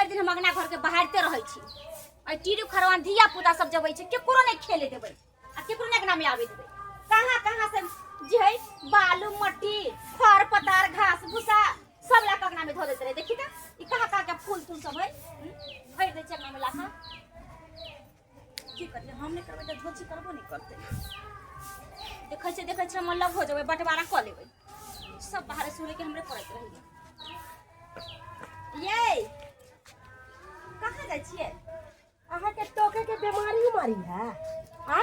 भर दिन हम अंगना घर के बाहरते रहै छी आ टीरू खरवान धिया पुता सब जबै छै केकरो नहीं खेले देबै आ केकरो नहीं अंगना में आवे देबै कहां से जे है बालू मट्टी खर पतार घास भूसा सब ला अंगना में धो देते रहे देखी त ई कहां के फूल तुल सब है भर दे छै अंगना में लाखा की करले हम नहीं करबै त धोची करबो नहीं करते देखै छै मन लग हो जबै बंटवारा क लेबै सब बाहर से लेके हमरे पड़त रही ये कहां जाय छियै अहाँ के टोके के बीमारी मारी है आ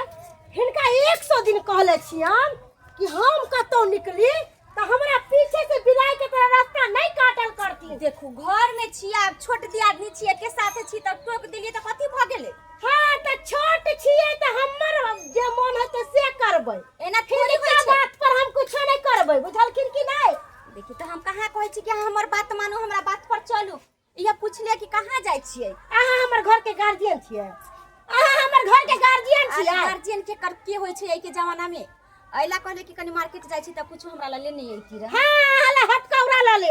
हिनका 100 दिन कहले छियन कि हम कतौ निकली तो हमरा पीछे से विदाई के तरह रास्ता नहीं काटल करती। देखो घर में छियै अब छोट दियादनी छियै के साथे छी त टोक देलिए त कथि भ गेलै हां त छोट छियै त हमर जे मन है त से करबै एना थोड़ी होय छै बात पर हम कुछ नहीं करबै बुझलखिन कि नहीं। देखी तो हम कहां कहै छी कि हमर बात मानो हमरा बात पर चलू ये पूछले कि कहां जाय छियै अहाँ हमर घर के गार्जियन छियै अहाँ हमर घर के गार्जियन छियै गार्जियन के कर के होय छै ए के जमाना में अइला कहले कि कनी मार्केट जाय छी त कुछ हमरा ला लेने एती रे हां हला हथकौरा ल ले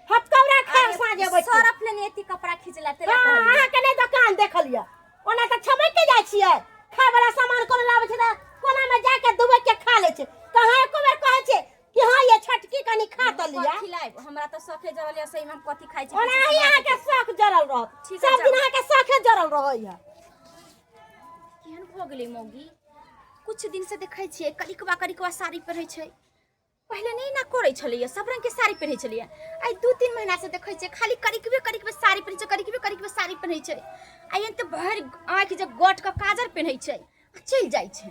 हथकौरा खा साँझे बैठ सरफ लेने एती कपड़ा खींचला तेला कहलिए अहाँ के नहीं दुकान देखलिए ओना त छमक के जाय छियै खाय वाला सामान कोन लाबै छै त कोना में जाके दुबे के खा ले छै कहां एको बेर कहै छै कि हां ये छटकी कनी खा त लिया खिलाय हमरा त सखे जरल सही में कथि खाइ छी ओना ही अहाँ के शौक जरल रह सब दिन अहाँ के शौक जरल रहै है केहन भ गेलै मौगी कुछ दिन से देखै छियै करिकवा साड़ी पहिरै छै पहले नहीं ना करे छलिए सब रंग के साड़ी पहिरै छलिए आई 2-3 महीना से देखै छियै खाली करिकवे साड़ी पहिरै छै करिकवे साड़ी पहिरै छै आई त भर आंख जे गोट के काजर पहिरै छै चल जाय छै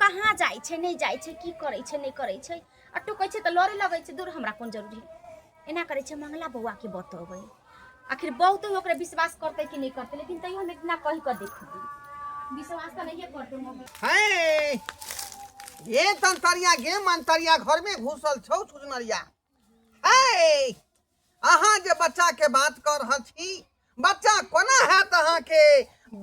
कहां जाय छै नहीं जाय छै की करे छै नहीं करे छै अटो कहै छै त लड़े लगै छै दूर हमरा कोन जरूरी एना करे छै मंगला बौआ के बतबै आखिर बहुत ही ओकरे विश्वास करते कि नहीं करते लेकिन तइयो हम इतना कहि क देखबै विश्वास त नहीं करते मम्मी है ये तंतरिया गे मंतरिया घर में घुसल छौ सुजनरिया है अहाँ जे बच्चा के बात कर रहल छी बच्चा कोना हैत अहाँ के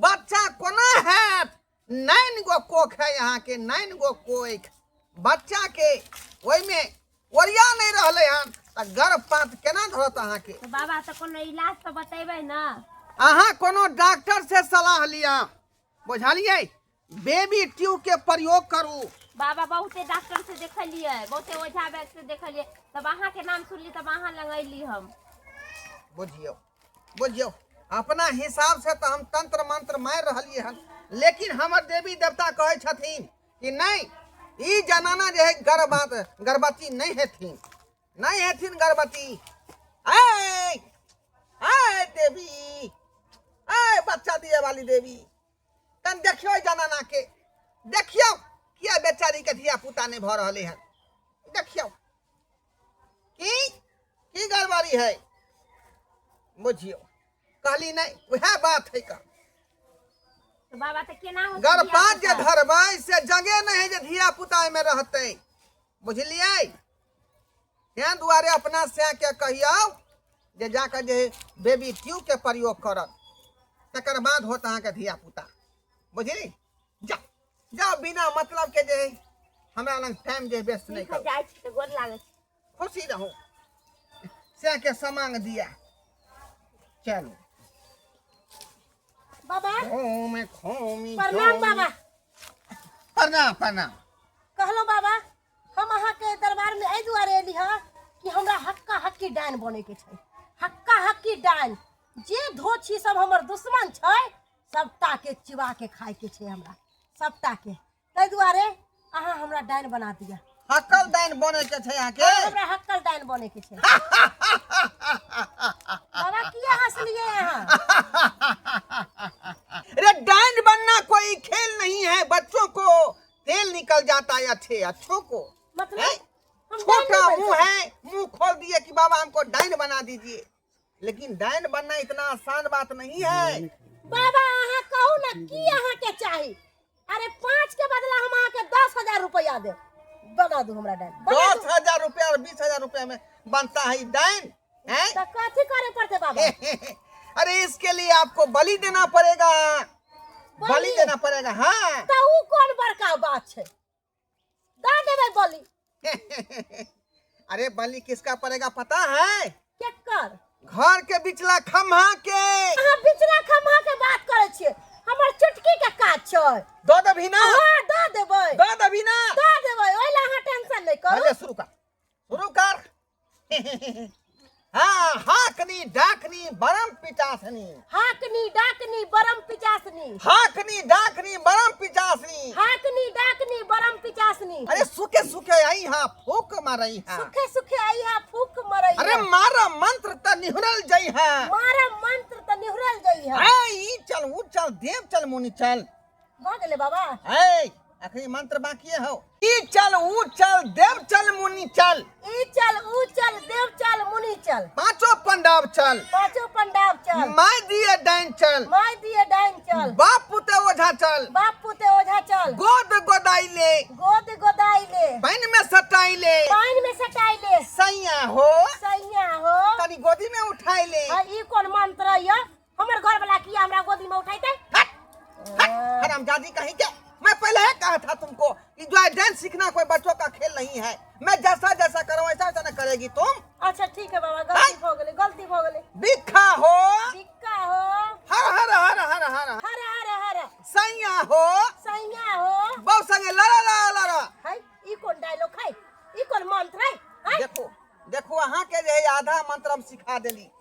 बच्चा कोना हैत 9 गो कोख है अहाँ के 9 गो कोख बच्चा के ओइ में ओरिया नहीं रहले हन त गर्भपात केना धरत अहाँ के तो बाबा तो कोनो इलाज तो बतेबै ना अहाँ कोनो डॉक्टर से सलाह लिया बुझलिए बेबी ट्यूब के प्रयोग करू बाबा बहुते डॉक्टर से देखलिए बहुते ओझा बैद से देखलिए तब अहाँ के नाम सुनली तब अहाँ लगैली हम बुझियो अपना हिसाब से तो हम तंत्र मंत्र मार रहलिए हन लेकिन हमर देवी देवता कहे छथिन कि नहीं ई जनाना जे है गर्भवती नहीं हेथिन गर्भवती ऐ ऐ देवी ऐ बच्चा दिए वाली देवी तन देखियो जनाना के देखियो किया बेचारी के धिया पुता नहीं भ रहले हन देखियो की गड़बड़ी है बुझियो कहली नहीं वह बात है का तो बाबा तो केना हो गर्भपात जे धरबै से जगह नहीं जे धिया पुता में रहते बुझलिए यहाँ दुआरे अपना से के कहियो जे जाकर जे बेबी ट्यूब के प्रयोग करत तकर बाद होत अहाँ के धिया पुता बुझली जाओ बिना मतलब के जे हमरा लंग टाइम जे वेस्ट नहीं कर जाय छी तो गोर लागे खुशी रहूं से के समांग दिया चलो बाबा खोमी प्रणाम बाबा प्रणाम कहलो बाबा हम अहाँ के दरबार में एहि दुआरे एली ह कि हमरा हक्का हक्की डाइन बने के छै हक्का हक्की डाइन जे धोछी सब हमर दुश्मन छै सबटा के चिबा के खाए के छै हमरा सबटा के तै दुआरे अहाँ हमरा डाइन बना दिया हक्कल डाइन बने के छै अहाँ के हमरा हक्कल डाइन बने के छै बाबा किया हंसलिए यहाँ अरे डाइन बनना कोई खेल नहीं है बच्चों को तेल निकल जाता है अच्छों को मतलब छोटा मुंह है मुंह खोल दिए कि बाबा हमको डाइन बना दीजिए लेकिन डाइन बनना इतना आसान बात नहीं है बाबा अहाँ कहू ना की अहाँ के चाही अरे 5 के बदला हम अहाँ के 10,000 रुपया दे बना दू हमरा डाइन 10,000 रुपया और 20,000 रुपया में बनता है डाइन हैं तो कथी करे पड़ते बाबा अरे इसके लिए आपको बलि देना पड़ेगा बलि देना पड़ेगा हाँ तो ऊ कौन बड़का बात छै दा देबै बलि अरे बलि किसका पड़ेगा पता है केकर घर के बिचला खम्हा के अहाँ बिचला खम्हा के बात करे छियै हमर चुटकी के काज छै दो दभी ना हां दऽ देबै दो दभी ना दऽ देबै ओइ ला अहाँ टेंशन नहीं करू पहले शुरू कर हाँ हाकनी डाकनी बरम पिचासनी हाकनी डाकनी बरम पिचासनी हाकनी डाकनी बरम पिचासनी हाकनी डाकनी बरम पिचासनी अरे सुखे सुखे आई हाँ फूक मारई हाँ सुखे सुखे आई हा फूक मरई अरे मारा मंत्र त निहुरल जई हाँ मारा मंत्र त निहुरल जई हा ई चल ऊ चल देव चल मुनि चल भ गेले बाबा ए अखनी मंत्र बाकी हो ई चल ऊ चल देव चल मुनि चल ई चल ऊ चल देव चल मुनि चल पांचों पंडाब चल पांचों पंडाब चल माय दिए डाइन चल माय दिए डाइन चल बाप पुते ओझा चल बाप पुते ओझा चल गोद गोदाई ले गोद गोदाई ले पानी में सटाई ले पानी में सटाई ले सैया हो सैया हो तनी गोदी में उठाई ले ई कोन मंत्र य हमर घर वाला की हमरा गोदी में उठाइते हरामजादी कहीं के मैं पहले ही कहा था तुमको कि जो है डांस सीखना कोई बच्चों का खेल नहीं है मैं जैसा जैसा करूं वैसा वैसा न करेगी तुम अच्छा ठीक है बाबा गलती हो गेले बिखा हो बिक्का हो हर हर हर हर हर हर हर हर सैया हो सैया हो बहु संगे लड़ा लड़ा लड़ा है ई कोन डायलॉग है ई कोन मंत्र है देखो देखो अहाँ के जे है आधा मंत्र हम सिखा देली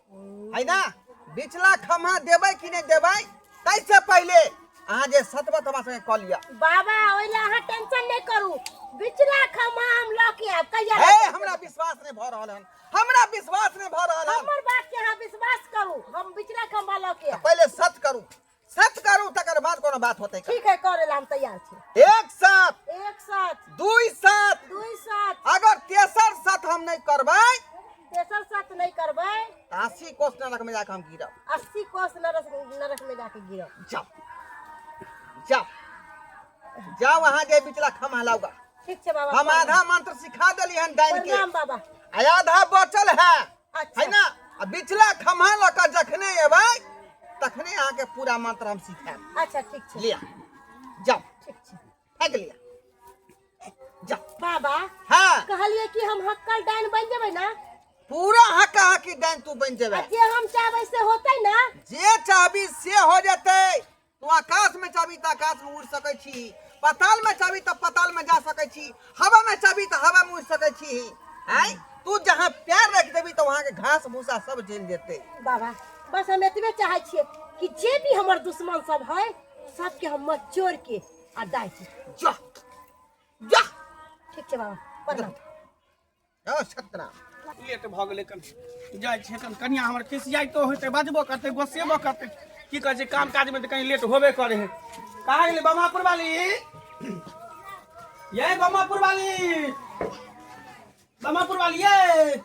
है ना बिचला खम्हा देबै कि नहीं देबै कैसे पहले अहाँ जे सतबा तबा संगे कह लिया बाबा ओइला अहाँ टेंशन नहीं करू बिचला खम्हा हम ल के आब कहिया ए हमरा विश्वास नहीं भ रहल हन हमरा विश्वास नहीं भ रहल हन हमर बात के अहाँ विश्वास करू हम बिचला खम्हा ल के आब पहले सत करू तकर बाद कोनो बात होतै ठीक है करे ला हम तैयार छी एक साथ दुई साथ अगर तेसर साथ हम नहीं करबै तेसर साथ नहीं करबै 80 कोस नरक में जाके हम गिरब 80 कोस नरक में जाके गिरब जाओ जाओ जाओ वहां जे बिचला खम्हा लाऊगा ठीक छै बाबा हम आधा मंत्र सिखा देली हन डाइन के प्रणाम बाबा आधा बचल है अच्छा है ना आ बिचला खम्हा ल के जखने एबै तखने अहाँ के पूरा मंत्र हम सिखाएब अच्छा ठीक छै लिया जाओ ठीक छै फेंक लिया जाओ बाबा हाँ कहलिए कि हम हक्कल डाइन बन जेबै ना पूरा हक्का हक्की डाइन तू बन जेबै जे हम चाहबै से होतै ना जे चाहबी से हो जेतै तू आकाश में चाहबी त आकाश में उड़ सकै छी पाताल में चाहबी त पाताल में जा सकै छी हवा में चाहबी त हवा में उड़ सकै छी आई तू जहां पैर रख देबी त वहां के घास भूसा सब झेल जेतै बाबा बस हम एतबे चाहै छियै कि जे भी हमर दुश्मन सब है सबके हम मचोर के आ दाइ छी जा जा ठीक छै बाबा प्रणाम ओ सतना लेट भ गेलै कन जाय छै कन कनिया हमर खिसियाई तो होते बजबो करते गोसेबो करते की कहै छै काम काज में त कहीं लेट होबे करे है कहाँ गेलै बमापुर वाली ये बमापुर वाली ये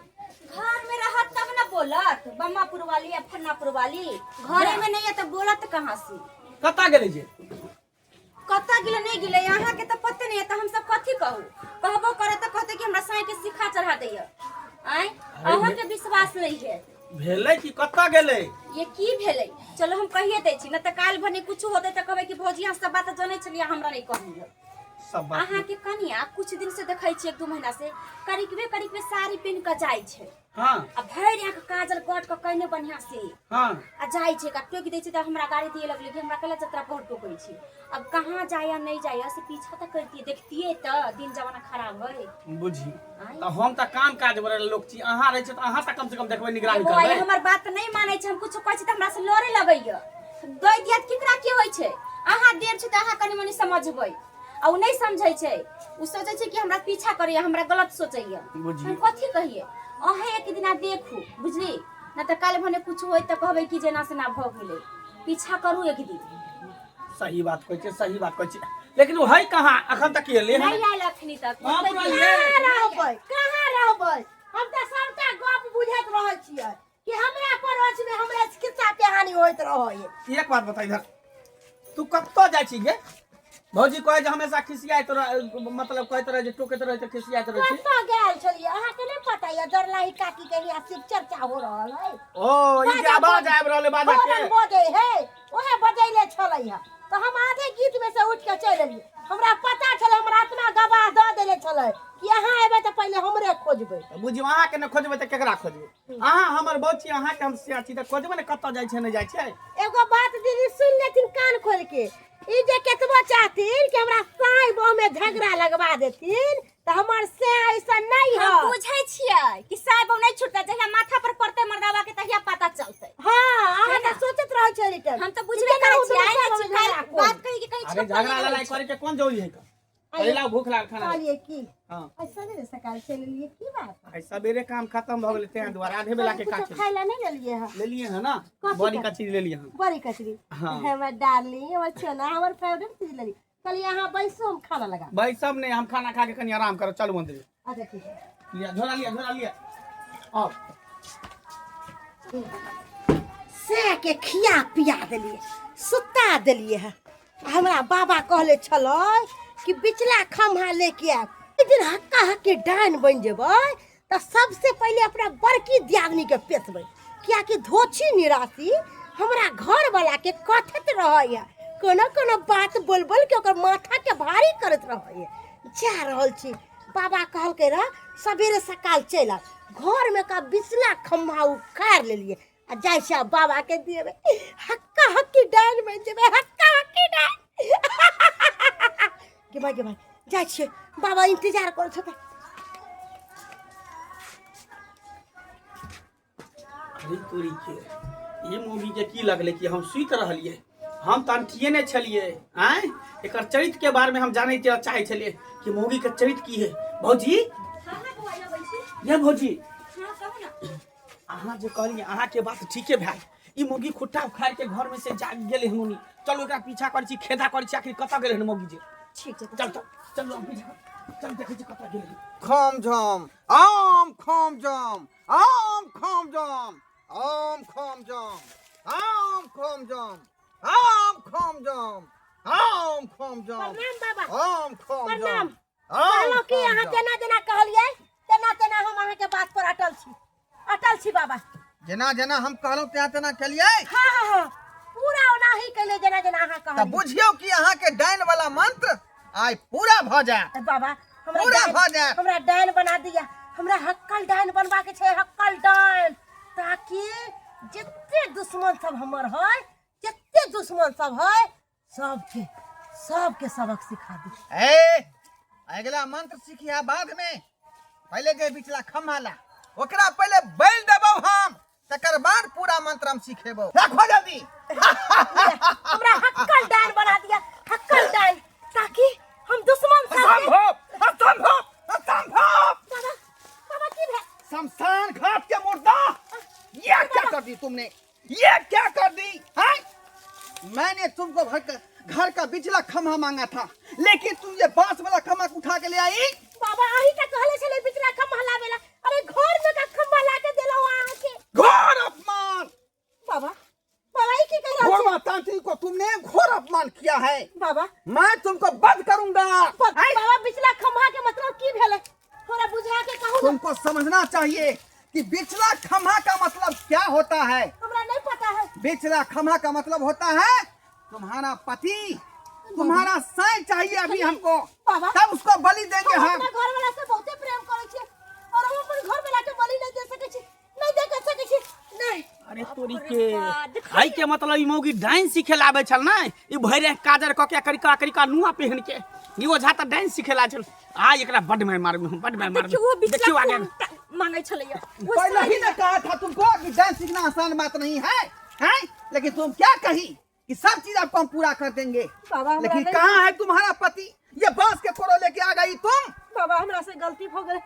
घर में रहत तब ना बोलत बम्मापुर वाली या फन्नापुर वाली घरे में नहीं है तो बोलत कहाँ से कता गेलै जे कत्ता गिले नहीं गिले यहाँ के तो पते नहीं है तो हम सब कथी कहू कहबो करे तो कहते कि हमरा साई के सिखा चढ़ा दैया आय अहाँ के विश्वास नहीं है भेलै कि कता गेलै ये की भेलै चलो हम कहिए दै छी न त काल भने कुछ होतै त कहबै कि भौजी अहाँ सब बात जानै छलिए हमरा नहीं कहलिए सब बात अहाँ के कनिया कुछ दिन से देखै छी 1-2 महीना से करीबे साड़ी पहन के जाय छै हां आ भैर आंख काजल गट के कहने बढ़िया से हां आ जाय छै का टोक दै छै त हमरा गाड़ी दिए लगले कि हमरा कला जतरा पर टोकै छी अब कहां जाया नहीं जाया से पीछा त करती देखतिए त दिन जमाना खराब है बुझी त हम त काम काज वाला लोग छी अहाँ रहै छै त अहाँ त कम से कम देखबै निगरानी करबै करबै हमर बात नहीं मानै छै हम कुछ कहै छी त हमरा से लड़े लगैया दई दियत केकरा के होय छै अहाँ देर छै त अहाँ कनि मनि समझबै आ उ नहीं समझै छै उ सोचै छै कि हमरा पीछा करैया हमरा गलत सोचैया बुझी हम कथी कहिए अहे एक दिन देखू बुझली न त काल भने कुछ होय त कहबै कि जेना से ना भ गेलै पीछा करू एक दिन सही बात कहै छै सही बात कहै छै लेकिन वो है कहाँ अखन तक एले नहीं आयल अखनी तक कहाँ रहबै हम त सबटा गप बुझैत रहै छियै कि हमरा पड़ोस में हमरा किस्सा कहानी होइत रहै एक बात बता इधर तू कत्तो जाइ छी गे भौजी कहे जे हमेशा खिसियाइत मतलब कहैत रहे जे टोकैत रहे त खिसियाइत रहे छी कतऽ गेल छलियै अहाँ के नहीं पता या दरलाही काकी के यहाँ शिव चर्चा हो रहल है ओ ई के आवाज आबि रहले बाजा के बजे है ओहे बजैले छलै है तो हम आधे गीत में से उठ के चल एलियै हमरा पता छले, हमरा आत्मा गवाह द देले छले कि अहाँ एबे त पहिले हमरे खोजबै। बुझियो अहाँ के न खोजबै त केकरा खोजबै? अहाँ हमर बौची, अहाँ के हम सिया छी त खोजबै न कत जाय छै न जाय छै। एगो बात दीदी सुन लेथिन कान खोल के, ई जे केतबो चाहथिन कि हमरा साई बो में झगड़ा लगवा देथिन त हमर से ऐसा नहीं है। हम बुझै छियै कि साहब नहीं छूटता, जहिया माथा पर पड़ते मर्दावा के तहिया पता चलते। हां अहाँ त सोचत रह छै रिटर्न। हम तो बुझबे करै छी, आइ ना छिकाई बात कहि के कहीं अरे झगड़ा लड़ाई करे के कोन जरूरी है का? पहिला भूख लाग खाना कहलिए की हां ऐसा नहीं सकाल चल लिए की बात आई सवेरे काम खत्म भ गेलै तें दुआरे आधे बेला के काट खाइला नहीं ले लिए है। ले लिए है ना, बड़ी का चीज ले लिए हम। बड़ी कचरी हाँ। हमर डार्लिंग, हमर चना, हमर फेवरेट चीज ले ली। कल यहाँ बैसो हम खाना लगा। भाई सब ने हम खाना खा के कनी आराम करो, चलो मंदिर। अच्छा ठीक है। लिया झोला लिया और से के खिया पिया देलिए, सुता देलिए है। हमरा बाबा कहले छलो कि बिचला खम्हा लेके आ, एक दिन हक्का हक्के डाइन बन जेबै त सबसे पहले अपना बड़की दियादनी के पेसबै, किया कि धोछी निराशी हमरा घर वाला के कथत रहै है, कोनो कोनो बात बोल बोल के ओकर माथा के भारी करत रहै है। जा रहल छी, बाबा कहलकै रह सवेरे सकाल चल आ, घर में का बिचला खम्हा उखाड़ लेलिए आ जाय छै बाबा के देबे, हक्का हक्की डाइन बन जेबै, हक्का हक्की डाइन। के भाई जाय छै, बाबा इंतजार करै छथि। अरे तोरी के ये मूवी के की लगले कि हम सुइत रहलिए, हम त अंठिए ने छलिए। आय एकर चरित्र के बारे में हम जाने के चाहे छलिए कि मूवी के चरित्र की है। भौजी ये भौजी अहाँ जे कहलिए अहाँ के बात ठीके भाई, ई मोगी खुट्टा उखाड़ के घर में से जाग गेले हनुनी। चलो एकरा पीछा कर छी, खेदा कर छी, आखिर कत गेले हन मोगी जे। ठीक छै चल चल हम पीछा चल देखै छी कत गेले। खम झम आम खम झम आम खम झम आम खम झम आम खम झम आम खम झम आम खम झम प्रणाम बाबा। आम खम प्रणाम। झम कहलो कि अहाँ जेना जेना कहलिए तेना तेना हम अहाँ के बात पर अटल छी बाबा। जेना जेना हम कहलहुं तेना तेना केलिए। हां पूरा ओनाही केले जेना जेना अहाँ त कहलिए। बुझियो कि अहाँ के डाइन वाला मंत्र आइ पूरा भ जाए। बाबा पूरा भ जाए। हमरा डाइन बना दिया, हमरा हक्कल डाइन बनवा के छै, हक्कल डाइन, ताकि जत्ते दुश्मन सब हमर है, जत्ते दुश्मन सब है, सबके सबक सिखा दी। ए अगला मंत्र सीखिया बाद में, पहले जे बिचला खम्हाला ओकरा पहले बैल देबौ हम, तकर बाद पूरा मंत्र हम सिखेबौ। रखो जल्दी। हमरा हक्कल डाइन बना दिया, हक्कल डाइन, ताकि हम दुश्मन सब असंभव बाबा की है? शमशान घाट के मुर्दा, ये क्या कर दी तुमने, ये क्या कर दी हैं? मैंने तुमको घर का बिचला खम्हा मांगा था, लेकिन तुम ये बांस वाला खम्हा उठा के ले आई। बाबा आही का कहले छले बिचला खम्हा लावेला, अरे घर में का खम्हा ला के देलो आहाँ के। घोर अपमान। बाबा ई की कह घोर रहा है? मातांत्री को तुमने घोर अपमान किया है। बाबा मैं तुमको बंद करूंगा। बाबा बिचला खम्हा के मतलब की भेले, थोड़ा बुझा के कहू ना। तुमको समझना चाहिए कि बिचला खम्हा का मतलब क्या होता है। हमरा नहीं पता है। बिचला खम्हा का मतलब होता है तुम्हारा पति, तुम्हारा साईं चाहिए अभी हमको, बाबा तब उसको बलि देंगे हम हम। अपना घर वाला से बहुते प्रेम करे छी और हम अपन घर वाला के बलि नहीं दे सके छी, नहीं दे सके छी, नहीं। अरे तोरी के खाई के मतलब ई मौगी डांस सिखे लाबे छल ना, ई भैरे काजर क के करिका नुआ पहन के ई ओझा त डांस सिखे ला छल। आ एकरा बड मार देखियो वो बिचला मांगे छले। पहले ही ने कहा था तुमको कि डांस सीखना आसान बात नहीं है, हैं? लेकिन तुम क्या कही कि सब चीज आपको हम पूरा कर देंगे। बाबा लेकिन कहाँ है तुम्हारा पति? ये बांस के कोड़ो लेके आ गई तुम। बाबा हमरा से गलती हो गई,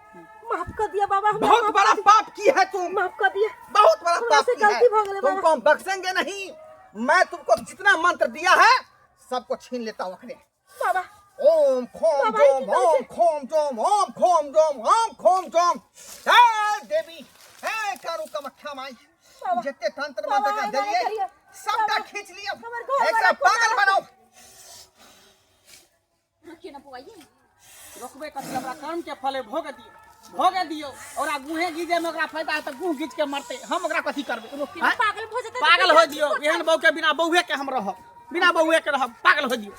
माफ कर दिया बाबा। बहुत बड़ा पाप की है तुम, माफ कर दिया, बहुत बड़ा हमरा पाप से की है। गलती हो गई बाबा। तुमको हम बख्शेंगे नहीं। मैं तुमको जितना मंत्र दिया है सबको छीन लेता हूँ। बाबा ओम खोम जोम ओम खोम जोम ओम खोम जोम ओम खोम जोम। हे देवी, हे कारू कामाख्या माई, जितने तंत्र मंत्र का जरिए सबका खींच लिया, एकरा पागल बनाओ। रखिए ना पुआइए, रोकबे कर हमरा कर्म के फले भोगे दियो और गुहे गीजे में ओकरा फायदा है त गुह गीच के मरते, हम ओकरा कथी करबे? पागल हो जते, पागल हो दियो, एहन बहू के बिना बहुए के हम रहब, बिना बहुए के रहब, पागल हो दियो।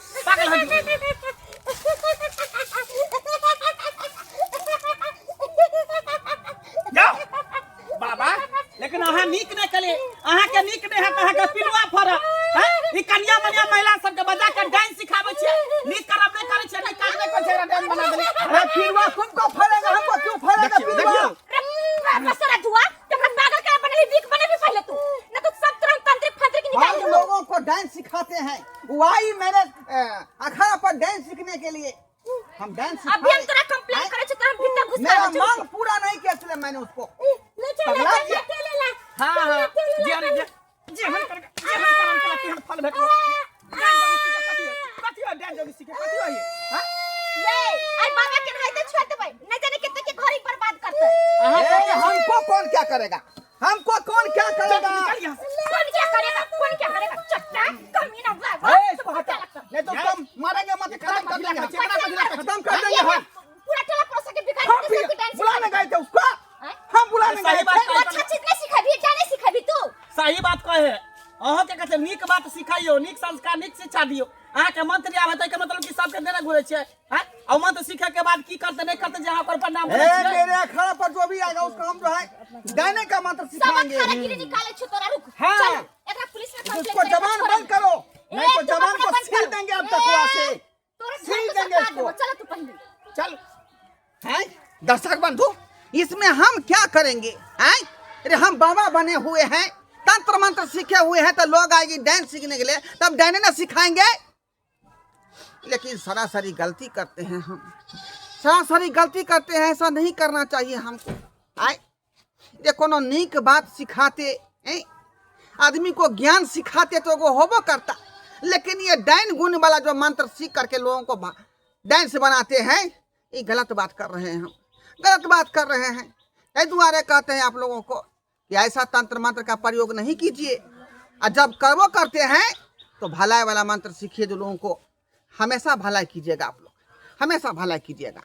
लेकिन अहाँ नीक नहीं कले, अहाँ के नीक नहीं है, अहाँ के पिलुआ फरक है। ई कन्या मनिया महिला सब के बजा के डांस सिखावे छे, नीक करब नहीं करे छे, नहीं करबे करे छे, डांस बना देले। अरे पिलुआ तुमको फरेगा, हमको क्यों फरेगा पिलुआ? बसरा धुआ तब पागल के बनली वीक बने भी पहले तू ना तो सब तरह तांत्रिक फांत्रिक निकाल हम दे। लोगों को डांस सिखाते हैं, वही मेरे अखाड़ा पर डांस सीखने के लिए हम डांस अभी हम तेरा कंप्लेन करे छ तो हम भीतर घुस मेरा के मांग पूरा नहीं किया इसलिए मैंने उसको ले चल पगला ले दिया। चल ले ला हां हां जे हम कर के हम फल भेट कथि डांस जोगी सीखे कथि है हां ले आई बाबा के नहीं तो छोड़ देबै न जाने कितने के घर ही बर्बाद करते। हमको कौन क्या करेगा, हमको कौन क्या करेगा? कौन क्या करेगा चट्टा कमीना नहीं तो तुम मारेंगे मत, खत्म कर देंगे, खत्म कर देंगे हम। पूरा टोला पड़ोसा के बिगाड़ हम के भी सबके डांस बुलाने गए थे उसको, हम बुलाने गए सही बात थे। अच्छा चीज नहीं सिखाबी जाने सिखाबी तू। सही बात कहे, अहाँ के कहते नीक बात सिखाइयो, नीक संस्कार, नीक शिक्षा दियो। अहाँ के मंत्री आवे त के मतलब कि सबके देने घुरे छे हैं, और मंत्र सीखे के बाद की करते नहीं करते जहां पर नाम करे छे। मेरे अखाड़ा पर जो भी आएगा उसको हम जो है गाने का मंत्र सब सिखाएंगे। खाने के लिए निकाले छ तोरा रुक हाँ। चल एकरा पुलिस में कंप्लेंट उसको जबान बंद करो, नहीं तो जबान को सील देंगे अब तक वहां से। सील देंगे इसको। चल तू पहले चल हैं दर्शक बंधु, इसमें हम क्या करेंगे हैं? अरे हम बाबा बने हुए हैं, तंत्र मंत्र सीखे हुए हैं, तो लोग आएगी डांस सीखने के लिए, तब डांस ना सिखाएंगे। लेकिन सरासरी गलती करते हैं हम, सरासरी गलती करते हैं, ऐसा नहीं करना चाहिए हमको। आए ये कोनो नीक बात सिखाते हैं, आदमी को ज्ञान सिखाते तो वो होबो करता, लेकिन ये डाइन गुण वाला जो मंत्र सीख करके लोगों को डांस बनाते हैं, ये गलत बात कर रहे हैं, हम गलत बात कर रहे हैं। इस दुआरे कहते हैं आप लोगों को कि ऐसा तंत्र मंत्र का प्रयोग नहीं कीजिए, और जब करवो करते हैं तो भलाई वाला मंत्र सीखिए, जो लोगों को हमेशा भलाई कीजिएगा, आप लोग हमेशा भलाई कीजिएगा।